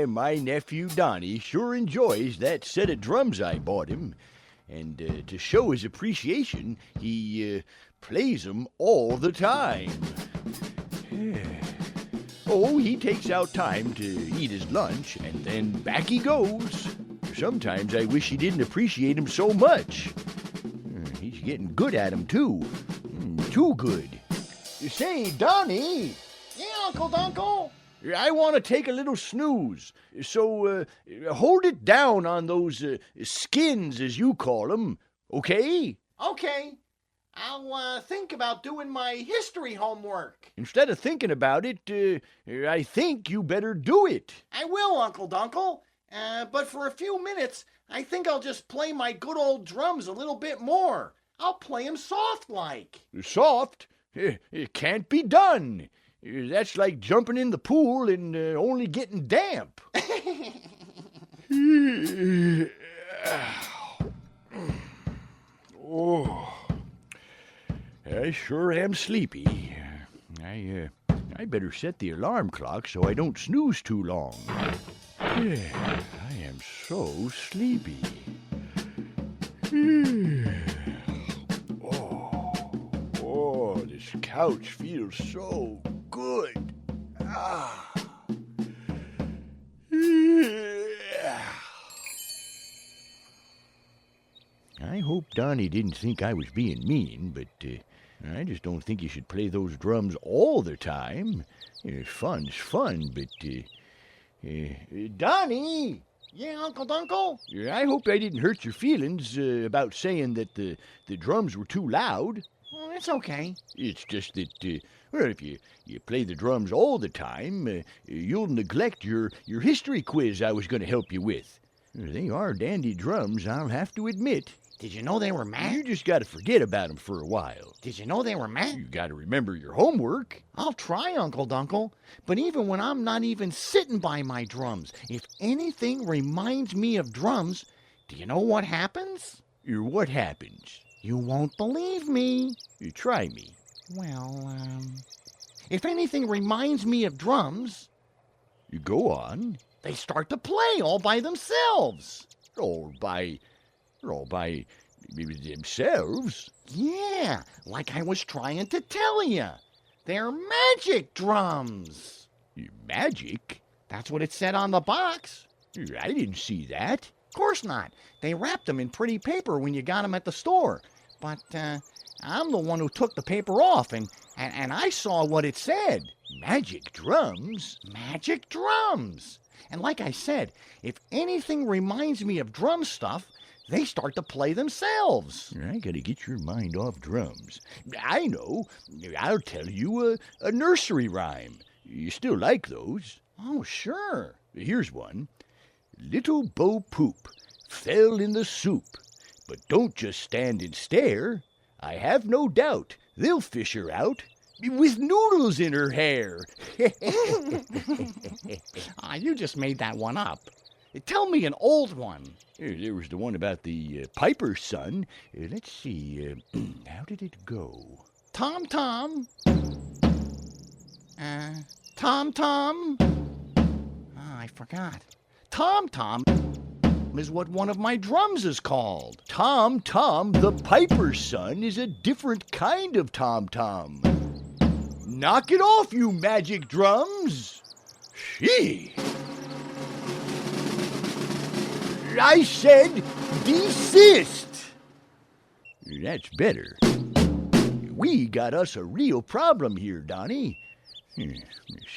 My nephew Donnie sure enjoys that set of drums I bought him. And to show his appreciation, he plays them all the time. Oh, he takes out time to eat his lunch, and then back he goes. Sometimes I wish he didn't appreciate him so much. He's getting good at him, too. Too good. Say, Donnie! Yeah, Uncle Dunkle? I want to take a little snooze, so hold it down on those skins, as you call them, okay? Okay. I'll think about doing my history homework. Instead of thinking about it, I think you better do it. I will, Uncle Dunkle. But for a few minutes, I think I'll just play my good old drums a little bit more. I'll play 'em soft-like. Soft? It can't be done. That's like jumping in the pool and only getting damp. Oh, I sure am sleepy. I better set the alarm clock so I don't snooze too long. I am so sleepy. Oh, this couch feels so good. I hope Donnie didn't think I was being mean, but I just don't think you should play those drums all the time. Fun's fun, but... Donnie! Yeah, Uncle Dunkle? I hope I didn't hurt your feelings about saying that the drums were too loud. Oh, it's okay. It's just that, if you play the drums all the time, you'll neglect your history quiz I was going to help you with. They are dandy drums, I'll have to admit. Did you know they were You mad? just got to forget about them for a while. Did you know they were mad? You got to remember your homework. I'll try, Uncle Dunkle. But even when I'm not even sitting by my drums, if anything reminds me of drums, do you know what happens? What happens? You won't believe me. You try me. Well, if anything reminds me of drums, You go on. they start to play all by themselves. All by themselves. Yeah, like I was trying to tell you. They're magic drums. Magic? That's what it said on the box. I didn't see that. Of course not. They wrapped them in pretty paper when you got them at the store. But I'm the one who took the paper off, and I saw what it said. Magic drums? Magic drums. And like I said, if anything reminds me of drum stuff, they start to play themselves. I gotta get your mind off drums. I know. I'll tell you a nursery rhyme. You still like those? Oh, sure. Here's one. Little Bo Poop fell in the soup, but don't just stand and stare. I have no doubt they'll fish her out with noodles in her hair. You just made that one up. Tell me an old one. There was the one about the piper's son. Let's see. How did it go? Tom Tom. Tom Tom. I forgot. Tom Tom is what one of my drums is called. Tom Tom, the piper's son, is a different kind of Tom Tom. Knock it off, you magic drums! Gee! I said desist! That's better. We got us a real problem here, Donnie.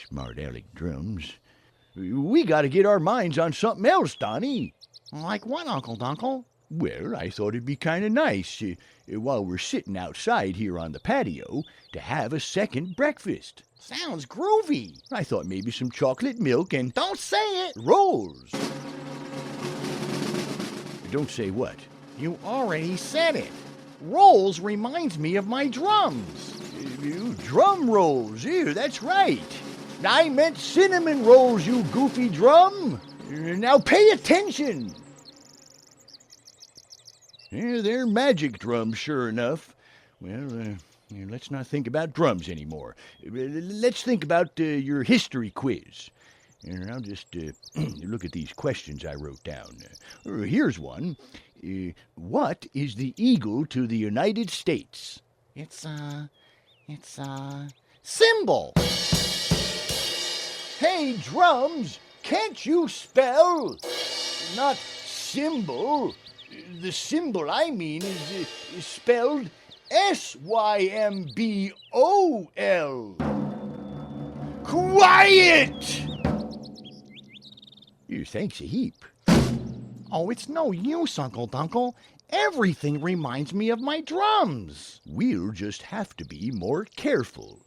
Smart aleck drums. We got to get our minds on something else, Donnie. Like what, Uncle Dunkle? Well, I thought it'd be kind of nice, while we're sitting outside here on the patio, to have a second breakfast. Sounds groovy. I thought maybe some chocolate milk and Don't say it. rolls. Don't say what? You already said it. Rolls reminds me of my drums. You drum rolls. Ew, that's right. I meant cinnamon rolls, you goofy drum. Now pay attention. Yeah, they're magic drums, sure enough. Well, Let's not think about drums anymore. Let's think about your history quiz. And I'll just look at these questions I wrote down. Here's one. What is the eagle to the United States? It's symbol. Hey, drums, can't you spell? Not symbol. The symbol I mean is spelled S-Y-M-B-O-L. Quiet! Thanks a heap. Oh, it's no use, Uncle Dunkle. Everything reminds me of my drums. We'll just have to be more careful.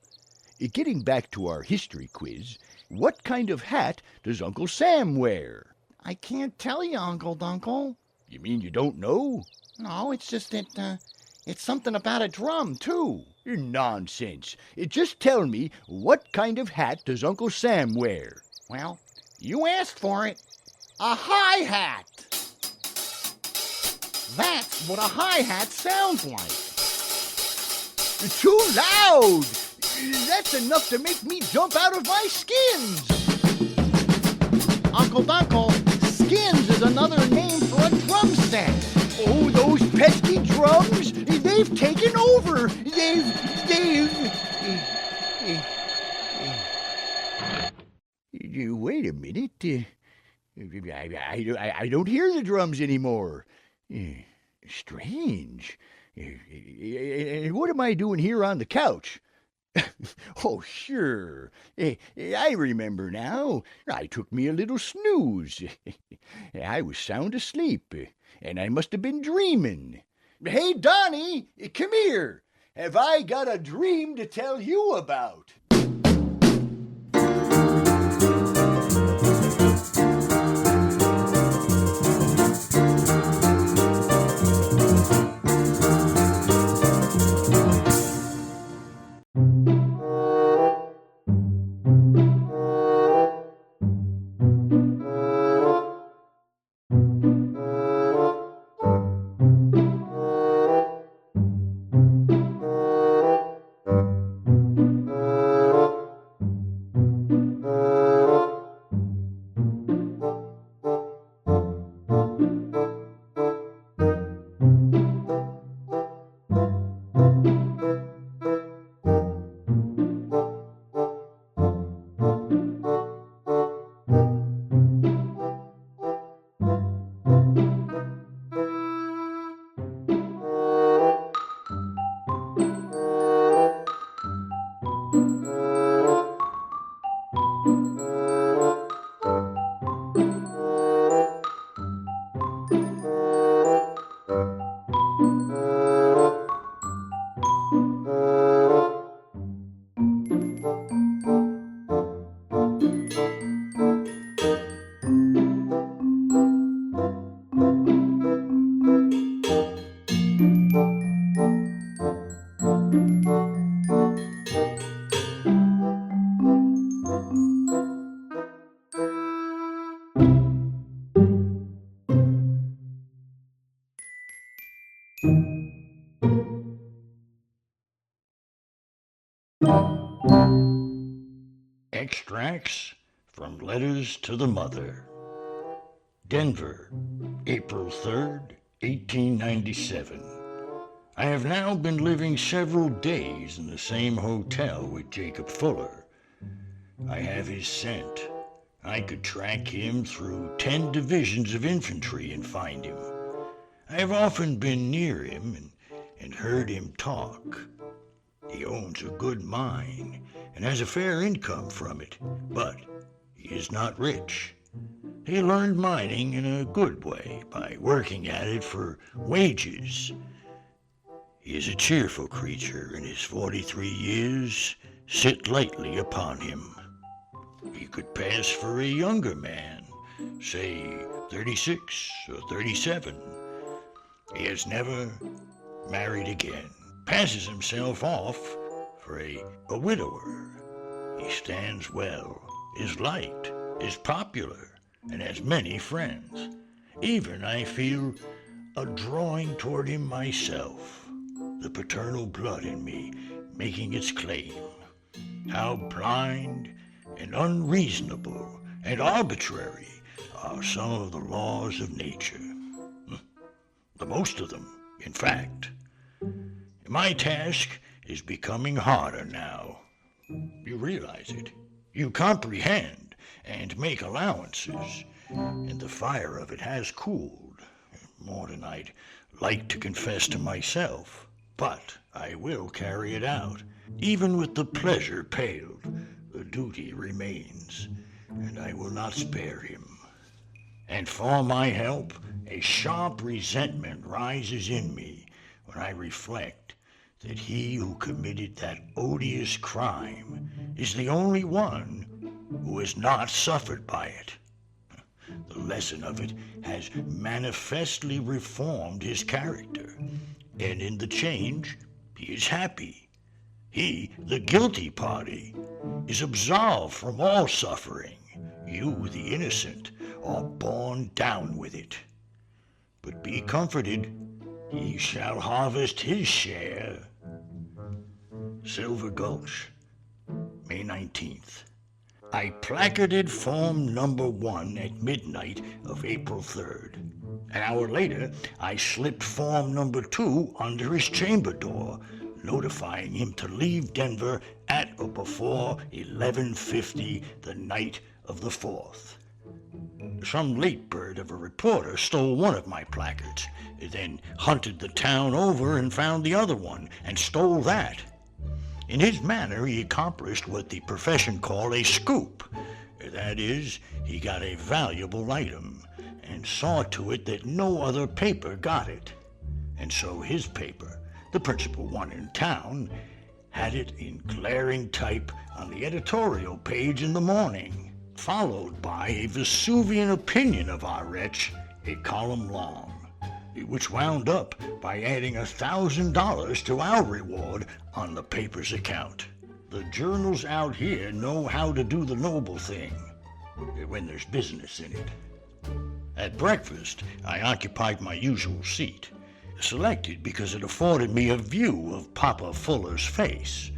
Getting back to our history quiz, what kind of hat does Uncle Sam wear? I can't tell you, Uncle Dunkle. You mean you don't know? No, it's just that, it's something about a drum, too. Nonsense. Just tell me, what kind of hat does Uncle Sam wear? Well, you asked for it. A hi-hat. That's what a hi-hat sounds like. Too loud! That's enough to make me jump out of my skins! Uncle Dunkle, skins is another name for a drum set. Oh, those pesky drums! They've taken over! Wait a minute. I don't hear the drums anymore. Strange. What am I doing here on the couch? Oh, sure. I remember now. I took me a little snooze. I was sound asleep, and I must have been dreaming. Hey, Donnie, come here. Have I got a dream to tell you about? Extracts from Letters to the Mother. Denver, April 3rd, 1897. I have now been living several days in the same hotel with Jacob Fuller. I have his scent. I could track him through 10 divisions of infantry and find him. I have often been near him and heard him talk. He owns a good mine and has a fair income from it, but he is not rich. He learned mining in a good way by working at it for wages. He is a cheerful creature, and his 43 years sit lightly upon him. He could pass for a younger man, say 36 or 37. He has never married again. Passes himself off for a widower. He stands well, is liked, is popular, and has many friends. Even I feel a drawing toward him myself. the paternal blood in me making its claim. How blind and unreasonable and arbitrary are some of the laws of nature. The most of them, in fact. My task is becoming harder now. You realize it. You comprehend and make allowances, and the fire of it has cooled, more than I'd like to confess to myself. But I will carry it out. Even with the pleasure paled, the duty remains, and I will not spare him. And for my help, a sharp resentment rises in me when I reflect that he who committed that odious crime is the only one who has not suffered by it. The lesson of it has manifestly reformed his character, and in the change he is happy. He, the guilty party, is absolved from all suffering. You, the innocent, are borne down with it. But be comforted, he shall harvest his share. Silver Gulch, May 19th. I placarded form number 1 at midnight of April 3rd. An hour later, I slipped form number 2 under his chamber door, notifying him to leave Denver at or before 11:50 the night of the 4th. Some late bird of a reporter stole one of my placards, then hunted the town over and found the other one, and stole that. In his manner, he accomplished what the profession call a scoop. That is, he got a valuable item, and saw to it that no other paper got it. And so his paper, the principal one in town, had it in glaring type on the editorial page in the morning, followed by a Vesuvian opinion of our wretch, a column long, which wound up by adding $1,000 to our reward on the paper's account. The journals out here know how to do the noble thing, when there's business in it. At breakfast, I occupied my usual seat, selected because it afforded me a view of Papa Fuller's face,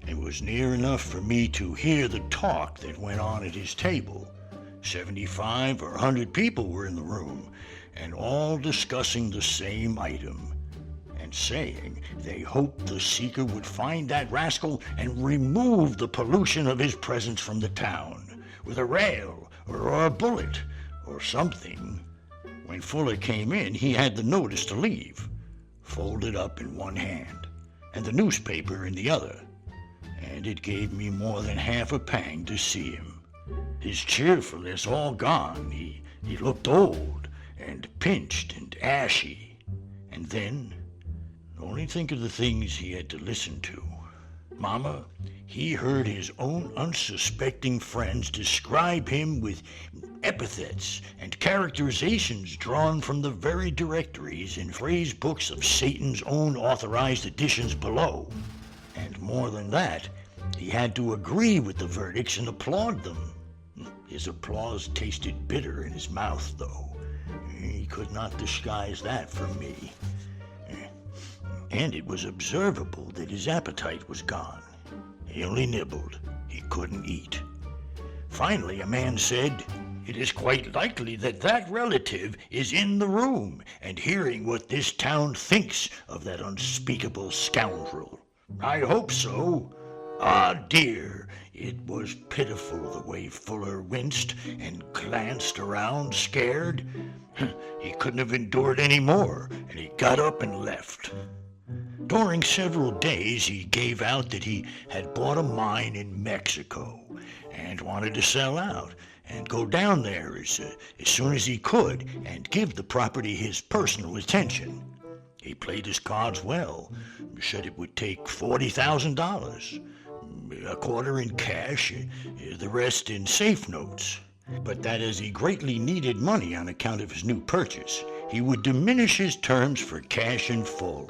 and was near enough for me to hear the talk that went on at his table. 75 or 100 people were in the room, and all discussing the same item, and saying they hoped the seeker would find that rascal and remove the pollution of his presence from the town, with a rail or a bullet or something. When Fuller came in, he had the notice to leave, folded up in one hand, and the newspaper in the other, and it gave me more than half a pang to see him. His cheerfulness all gone. He looked old and pinched and ashy. And then, only think of the things he had to listen to. Mama, he heard his own unsuspecting friends describe him with epithets and characterizations drawn from the very directories and phrase books of Satan's own authorized editions below. And more than that, he had to agree with the verdicts and applaud them. His applause tasted bitter in his mouth, though. He could not disguise that from me. And it was observable that his appetite was gone. He only nibbled. He couldn't eat. Finally, a man said, "It is quite likely that that relative is in the room and hearing what this town thinks of that unspeakable scoundrel. I hope so." Ah, dear, it was pitiful the way Fuller winced and glanced around, scared. He couldn't have endured any more, and he got up and left. During several days, he gave out that he had bought a mine in Mexico and wanted to sell out and go down there as soon as he could and give the property his personal attention. He played his cards well, said it would take $40,000, a quarter in cash, the rest in safe notes, but that as he greatly needed money on account of his new purchase, he would diminish his terms for cash in full.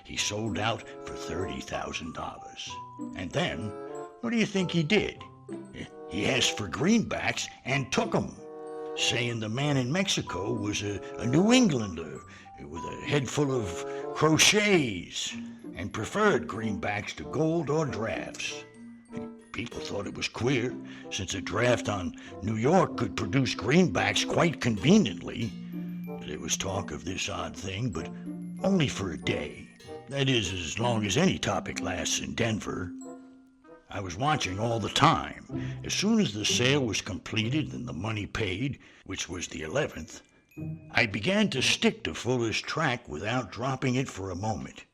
He sold out for $30,000. And then, what do you think he did? He asked for greenbacks and took 'em, saying the man in Mexico was a New Englander with a head full of crochets, and preferred greenbacks to gold or drafts. People thought it was queer, since a draft on New York could produce greenbacks quite conveniently. There was talk of this odd thing, but only for a day. That is, as long as any topic lasts in Denver. I was watching all the time. As soon as the sale was completed and the money paid, which was the 11th, I began to stick to Fuller's track without dropping it for a moment.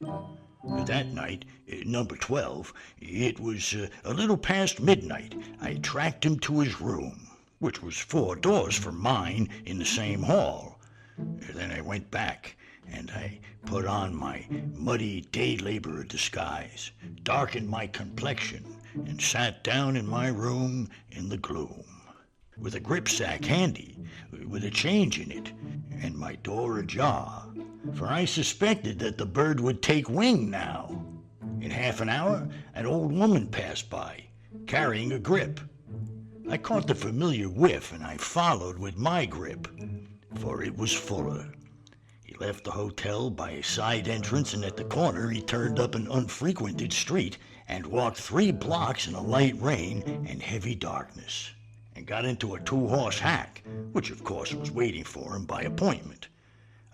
That night, number 12, it was a little past midnight. I tracked him to his room, which was 4 doors from mine in the same hall. Then I went back, and I put on my muddy day laborer disguise, darkened my complexion, and sat down in my room in the gloom, with a gripsack handy, with a change in it, and my door ajar, for I suspected that the bird would take wing now. In half an hour, an old woman passed by, carrying a grip. I caught the familiar whiff, and I followed with my grip, for it was Fuller. He left the hotel by a side entrance, and at the corner he turned up an unfrequented street and walked 3 blocks in a light rain and heavy darkness, and got into a 2-horse hack, which of course was waiting for him by appointment.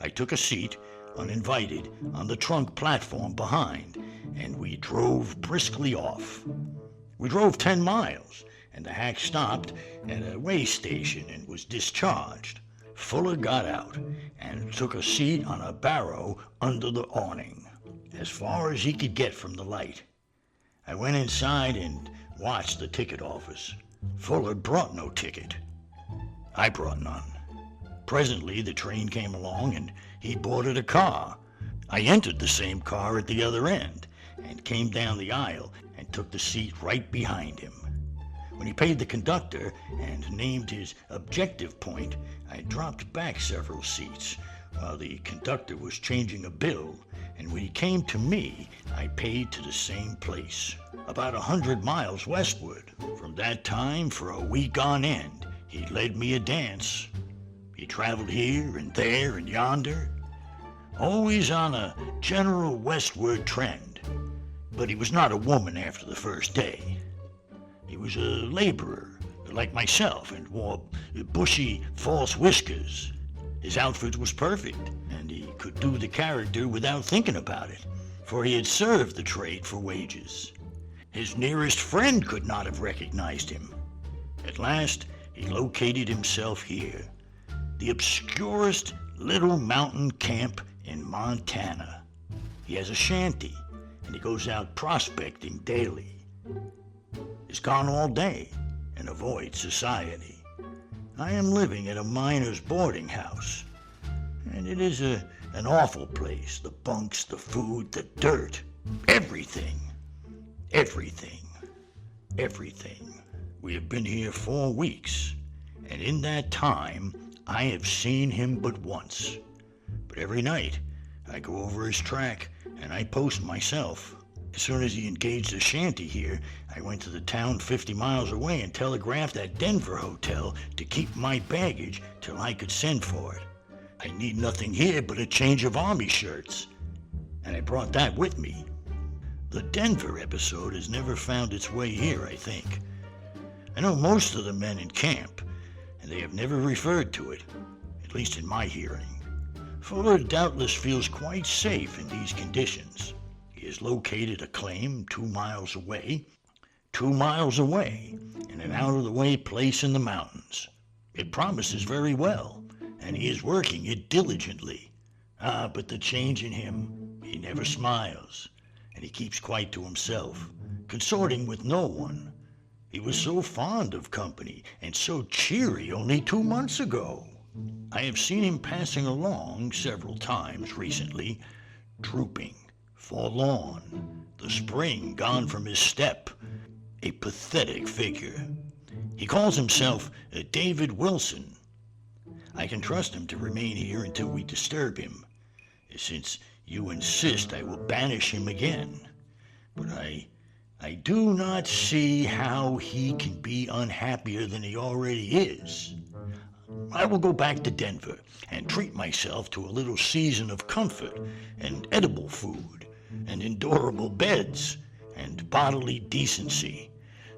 I took a seat, uninvited, on the trunk platform behind, and we drove briskly off. We drove 10 miles, and the hack stopped at a way station and was discharged. Fuller got out and took a seat on a barrow under the awning, as far as he could get from the light. I went inside and watched the ticket office. Fuller brought no ticket. I brought none. Presently the train came along and he boarded a car. I entered the same car at the other end and came down the aisle and took the seat right behind him. When he paid the conductor and named his objective point, I dropped back several seats while the conductor was changing a bill, and when he came to me, I paid to the same place, about 100 miles westward. From that time, for a week on end, he led me a dance. He traveled here and there and yonder, always on a general westward trend. But he was not a woman after the first day. He was a laborer, like myself, and wore bushy, false whiskers. His outfit was perfect, and he could do the character without thinking about it, for he had served the trade for wages. His nearest friend could not have recognized him. At last, he located himself here, the obscurest little mountain camp in Montana. He has a shanty, and he goes out prospecting daily. He's gone all day and avoids society. I am living at a miner's boarding house, and it is an awful place. The bunks, the food, the dirt, everything. Everything. We have been here 4 weeks, and in that time, I have seen him but once. But every night, I go over his track, and I post myself. As soon as he engaged a shanty here, I went to the town 50 miles away and telegraphed that Denver hotel to keep my baggage till I could send for it. I need nothing here but a change of army shirts, and I brought that with me. The Denver episode has never found its way here, I think. I know most of the men in camp, and they have never referred to it, at least in my hearing. Fuller doubtless feels quite safe in these conditions. He has located a claim 2 miles away, in an out-of-the-way place in the mountains. It promises very well, and he is working it diligently. But the change in him, he never smiles, and he keeps quite to himself, consorting with no one. He was so fond of company and so cheery only 2 months ago. I have seen him passing along several times recently, drooping, forlorn, the spring gone from his step, a pathetic figure. He calls himself David Wilson. I can trust him to remain here until we disturb him. Since you insist, I will banish him again. But I do not see how he can be unhappier than he already is. I will go back to Denver and treat myself to a little season of comfort and edible food and endurable beds and bodily decency.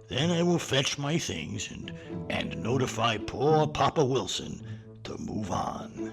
Then I will fetch my things and notify poor Papa Wilson to move on.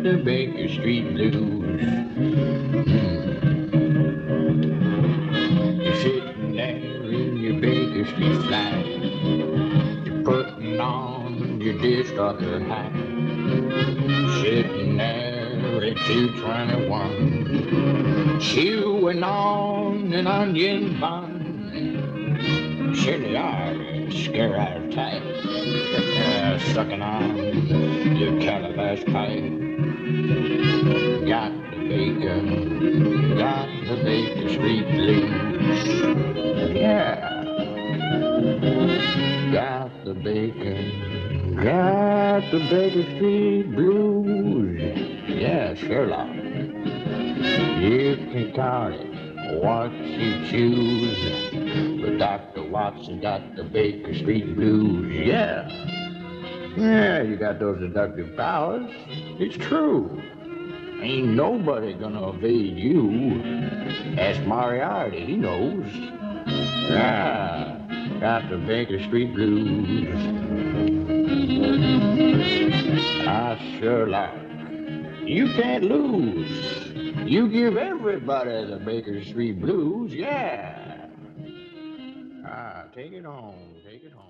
The Baker Street Blues. You're sitting there in your Baker Street flat. You're putting on your deerstalker hat. Sitting there at 221, chewing on an onion bun. Surely are scare out of time. Sucking on your calabash pipe. Got the Baker Street Blues. Yeah. Got the Baker Street Blues. Yeah, Sherlock. You can call it what you choose, but Dr. Watson got the Baker Street Blues. Yeah. Yeah, you got those deductive powers. It's true. Ain't nobody gonna evade you. Ask Moriarty, he knows. Ah, got the Baker Street Blues. Ah, Sherlock, you can't lose. You give everybody the Baker Street Blues, yeah. Ah, take it home, take it home.